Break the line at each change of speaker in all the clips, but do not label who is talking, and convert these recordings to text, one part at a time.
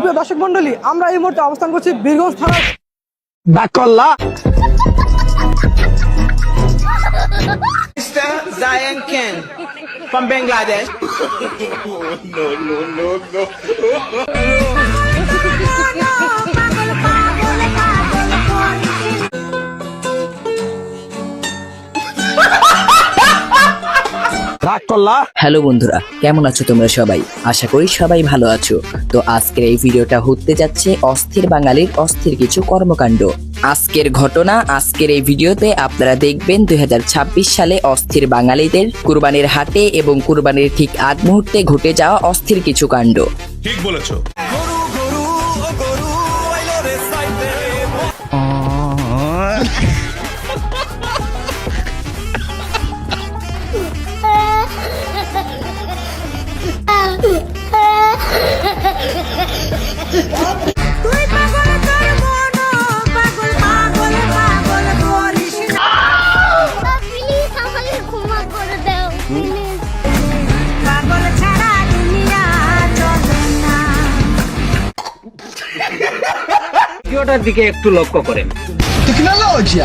সুপ্রিয় দর্শক মন্ডলী, আমরা এই মুহূর্তে অবস্থান করছি বীরগঞ্জ থানার
Bakola.
Mr. Zion Ken from Bangladesh.
Bakola.
Hello বন্ধুরা, কেমন আছো তোমরা সবাই? আশা করি সবাই ভালো আছো। তো আজকের এই ভিডিওটা হতে যাচ্ছে অস্থির বাঙালির অস্থির কিছু কর্মকাণ্ড। আজকের ঘটনা, আজকের এই ভিডিওতে আপনারা দেখবেন 2026 সালে অস্থির বাঙালিদের কুরবানির হাটে এবং কুরবানির ঠিক আগ মুহূর্তে ঘটে যাওয়া অস্থির কিছু কাণ্ড।
ঠিক বলেছো।
ভিডিওটার দিকে একটু লক্ষ্য করেন,
Technology.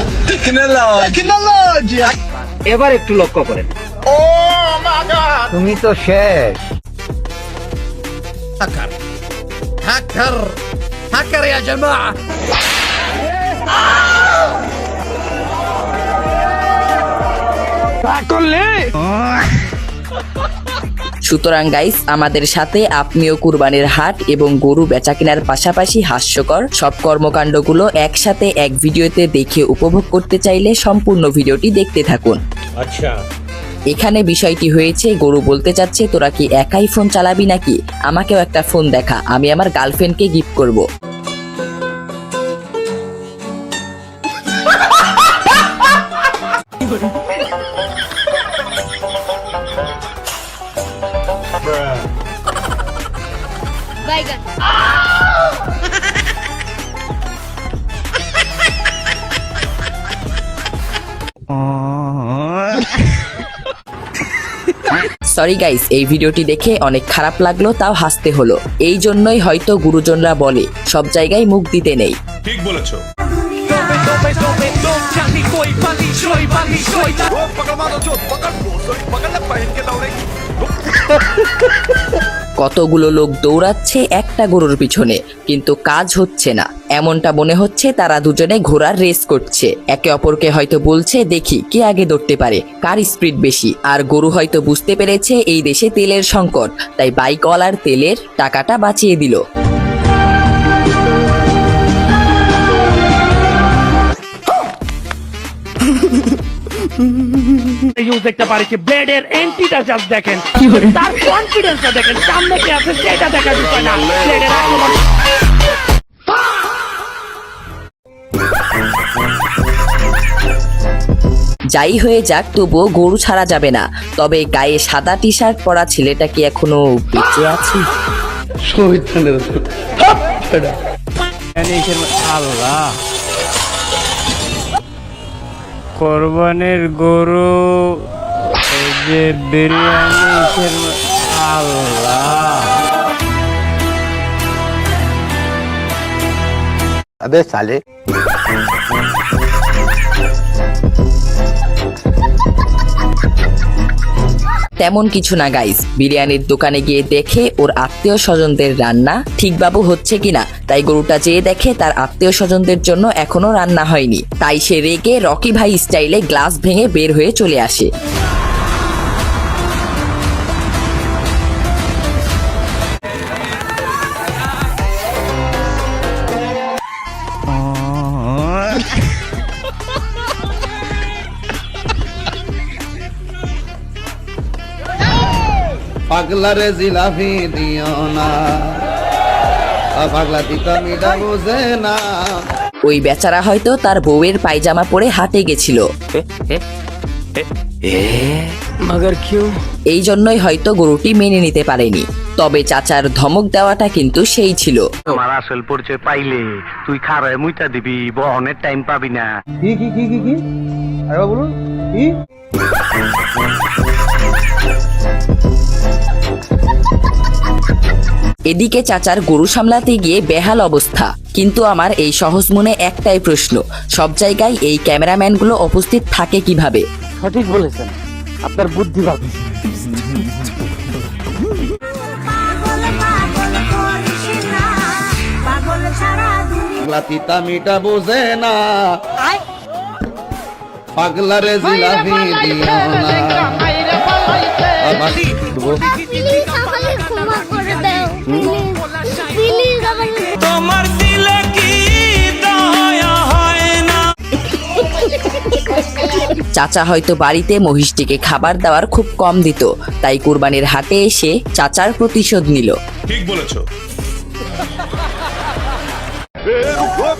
এবার একটু লক্ষ্য করেন।
তুমি তো শেষ। Hacker ya jama'a. Bakola.
সুতরাং গাইস, আমাদের সাথে আপনিও কুরবানির হাট এবং গরু বেচা কেনার পাশাপাশি হাস্যকর সব কর্মকাণ্ডগুলো একসাথে এক ভিডিওতে দেখে উপভোগ করতে চাইলে সম্পূর্ণ ভিডিওটি দেখতে থাকুন।
আচ্ছা,
এখানে বিষয়টি হয়েছে, গরু বলতে চাচ্ছে, তোরা কি একাই ফোন চালাবি নাকি? আমাকেও একটা ফোন দেখা, আমি আমার গার্লফ্রেন্ডকে গিফট করব। সরি গাইস, এই ভিডিওটি দেখে অনেক খারাপ লাগলো, তাও হাসতে হলো। এই জন্যই হয়তো গুরুজনরা বলে সব জায়গায় মুখ দিতে নেই।
ঠিক বলেছো।
কতগুলো লোক দৌড়াচ্ছে একটা গরুর পিছনে, কিন্তু কাজ হচ্ছে না। এমনটা মনে হচ্ছে তারা দুজনে ঘোড়ার রেস করছে, একে অপরকে হয়তো বলছে দেখি কে আগে দৌড়তে পারে, কার স্পিড বেশি। আর গরু হয়তো বুঝতে পেরেছে এই দেশে তেলের সংকট, তাই বাইকওয়ালার তেলের টাকাটা বাঁচিয়ে দিল।
ইউজ দেখতে পারেছি, ব্লেডের এন্টিটা জাস্ট দেখেন, তার কনফিডেন্সটা দেখেন, সামনে কি আছে সেটা দেখা বিষয় না, ব্লেডের আক্রমণ।
যাই হয়ে যাক, তবুও গরু ছাড়া যাবে না। তবে গায়ে সাদা টি শার্ট পরা ছেলেটা কি এখনো বেঁচে আছে?
আল্লাহ, কোরবানির গরু, এই যে বিরিয়ানি, আল্লাহ।
अबे साले।
তেমন কিছু না গাইস, বিরিয়ানির দোকানে গিয়ে দেখে ওর আত্মীয় স্বজনদের রান্না ঠিকভাবে হচ্ছে কিনা। তাই গরুটা যেয়ে দেখে তার আত্মীয় স্বজনদের জন্য এখনো রান্না হয়নি। তাই সে রেগে রকি ভাই স্টাইলে গ্লাস ভেঙে বের হয়ে চলে আসে।
পাগলা রে জিলাপি দিও না, পাগলা দিতা মিডা বুঝে না।
ওই বেচারা হয়তো তার বউয়ের পায়জামা পরে হাটে গেছিল, এই জন্যই হয়তো গরুটি মেনে নিতে পারেনি। তবে চাচার ধমক দেওয়াটা কিন্তু সেই ছিল।
তোমার আসল পরিচয় পাইলে তুই খারায় মুইতা দিবি, বহনের টাইম পাবি না।
কি আরে বলুন কি?
এদিকে চাচার গরু সামলাতে গিয়ে বেহাল অবস্থা। কিন্তু আমার এই সহজ মনে একটাই প্রশ্ন, সব জায়গায় এই ক্যামেরাম্যানগুলো উপস্থিত থাকে কিভাবে?
সঠিক বলেছেন, আপনার বুদ্ধি ভালো।
পাগলা তিতা মিটা বোঝে না, পাগলা রে জিলাপি দিও না। আবার
তোমার দিলে কি দয়া হয় না?
চাচা হয়তো বাড়িতে মহিষটিকে খাবার দেওয়ার খুব কম দিত, তাই কুরবানির হাটে এসে চাচার প্রতিশোধ নিল।
ঠিক বলেছো।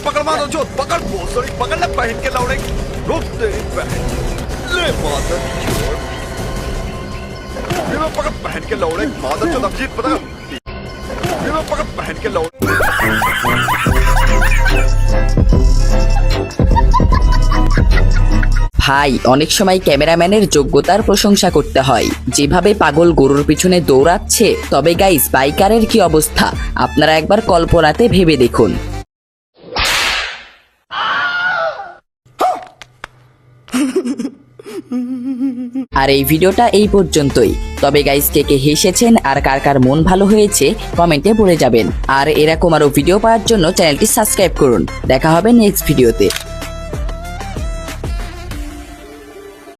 पकड़ मारो जो पकड़ भोसड़ी पकड़ ले पहन के लौड़े रुक तेरी बहन ले मादर चोद ये मैं पकड़ पहन के लौड़े मादर चोद अब जीत पता ये मैं पकड़ पहन के लौड़े
ভাই, অনেক সময় ক্যামেরাম্যানের যোগ্যতার প্রশংসা করতে হয়। যেভাবে পাগল গরুর পিছনে দৌড়াচ্ছে, তবে গাইস বাইকারের কি অবস্থা আপনারা একবার কল্পনাতে ভেবে দেখুন। আর এই ভিডিওটা এই পর্যন্তই। তবে গাইস কে কে হেসেছেন আর কার কার মন ভালো হয়েছে কমেন্টে বলে যাবেন। আর এরকম আরো ভিডিও পাওয়ার জন্য চ্যানেলটি সাবস্ক্রাইব করুন। দেখা হবে নেক্সট ভিডিওতে।